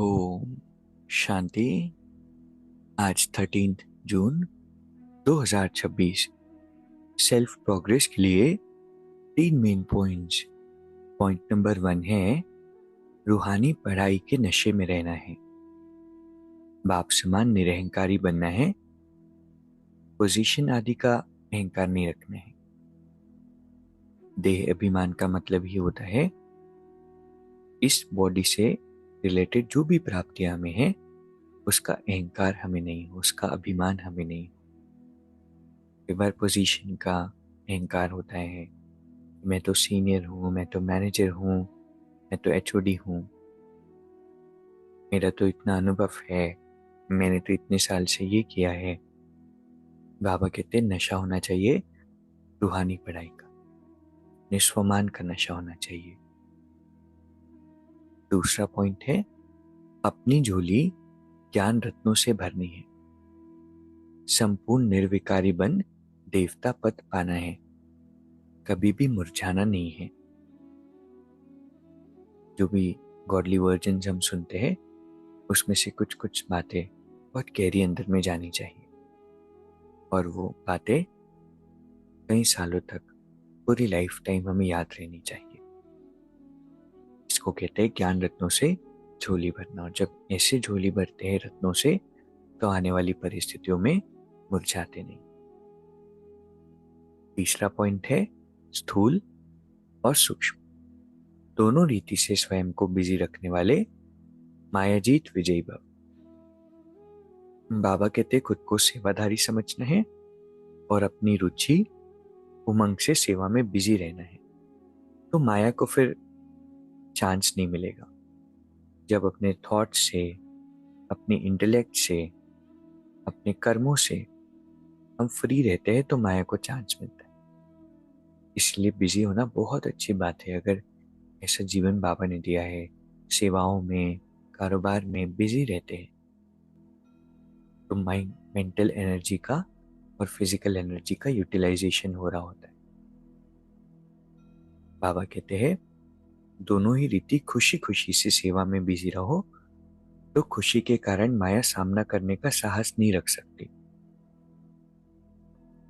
ओम शांति। आज 13 जून 2026 self progress के लिए 3 मेन पॉइंट्स। पॉइंट नंबर 1 है रूहानी पढ़ाई के नशे में रहना है। बाप समान निरहंकारी बनना है। पोजीशन आदि का अहंकार नहीं रखना है। देह अभिमान का मतलब ही होता है इस बॉडी से रिलेटेड जो भी प्राप्तियां हमें हैं उसका अहंकार हमें नहीं हो, उसका अभिमान हमें नहीं हो। कई बार पोजीशन का अहंकार होता है, मैं तो सीनियर हूँ, मैं तो मैनेजर हूँ, मैं तो एचओडी हूँ, मेरा तो इतना अनुभव है, मैंने तो इतने साल से ये किया है। बाबा कहते हैं नशा होना चाहिए रूहानी पढ़ाई का, निस्वमान का नशा होना चाहिए। दूसरा पॉइंट है अपनी झोली ज्ञान रत्नों से भरनी है। संपूर्ण निर्विकारी बन देवता पद पाना है, कभी भी मुरझाना नहीं है। जो भी गॉडली वर्जन्स हम सुनते हैं उसमें से कुछ कुछ बातें बहुत गहरी अंदर में जानी चाहिए और वो बातें कई सालों तक, पूरी लाइफ टाइम हमें याद रहनी चाहिए। इसको कहते हैं ज्ञान रत्नों से झोली भरना। और जब ऐसे झोली भरते हैं रत्नों से तो आने वाली परिस्थितियों में मुरझाते नहीं। तीसरा पॉइंट है स्थूल और सूक्ष्म दोनों रीति से स्वयं को बिजी रखने वाले मायाजीत विजयी भव। बाबा कहते खुद को सेवाधारी समझना है और अपनी रुचि उमंग से सेवा में बिजी रहना है, तो माया को फिर चांस नहीं मिलेगा। जब अपने थॉट से, अपने इंटेलेक्ट से, अपने कर्मों से हम फ्री रहते हैं तो माया को चांस मिलता है। इसलिए बिजी होना बहुत अच्छी बात है। अगर ऐसा जीवन बाबा ने दिया है, सेवाओं में, कारोबार में बिजी रहते हैं तो माइंड, मेंटल एनर्जी का और फिजिकल एनर्जी का यूटिलाइजेशन हो रहा होता है। बाबा कहते हैं दोनों ही रीति खुशी खुशी से सेवा में बिजी रहो तो खुशी के कारण माया सामना करने का साहस नहीं रख सकती।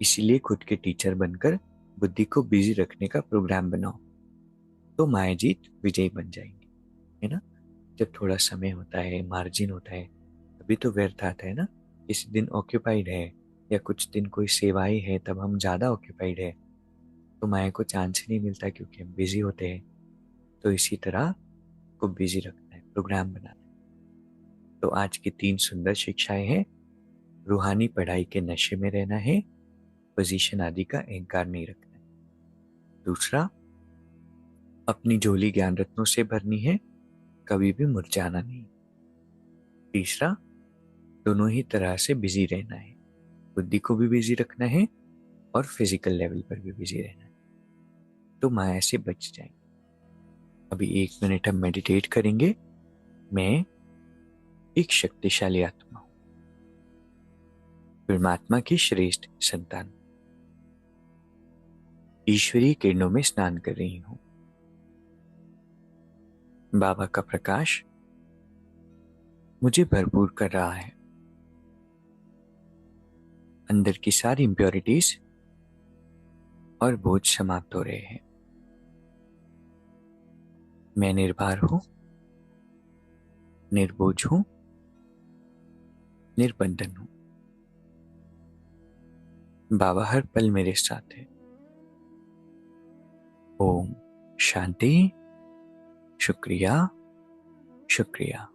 इसीलिए खुद के टीचर बनकर बुद्धि को बिजी रखने का प्रोग्राम बनाओ तो मायाजीत विजयी बन जाएंगे, है ना। जब थोड़ा समय होता है, मार्जिन होता है, तभी तो व्यर्थ आता है ना। इस दिन ऑक्यूपाइड है या कुछ दिन कोई सेवाएं है तब हम ज्यादा ऑक्यूपाइड है तो माया को चांस ही नहीं मिलता क्योंकि हम बिजी होते हैं। तो इसी तरह को बिजी रखना है, प्रोग्राम बनाना है। तो आज की 3 सुंदर शिक्षाएं हैं। रूहानी पढ़ाई के नशे में रहना है, पोजीशन आदि का अहंकार नहीं रखना है। दूसरा, अपनी झोली ज्ञान रत्नों से भरनी है, कभी भी मुरझाना नहीं। तीसरा, दोनों ही तरह से बिजी रहना है, बुद्धि को भी बिजी रखना है और फिजिकल लेवल पर भी बिजी रहना है, तो माया से बच जाएंगे। अभी 1 मिनट हम मेडिटेट करेंगे। मैं एक शक्तिशाली आत्मा हूं, परमात्मा की श्रेष्ठ संतान, ईश्वरीय किरणों में स्नान कर रही हूं। बाबा का प्रकाश मुझे भरपूर कर रहा है। अंदर की सारी इम्प्योरिटीज और बोझ समाप्त हो रहे हैं। मैं निर्भर हूं, निर्बोझ हूं, निर्बंधन हूं। बाबा हर पल मेरे साथ है। ओम शांति। शुक्रिया, शुक्रिया।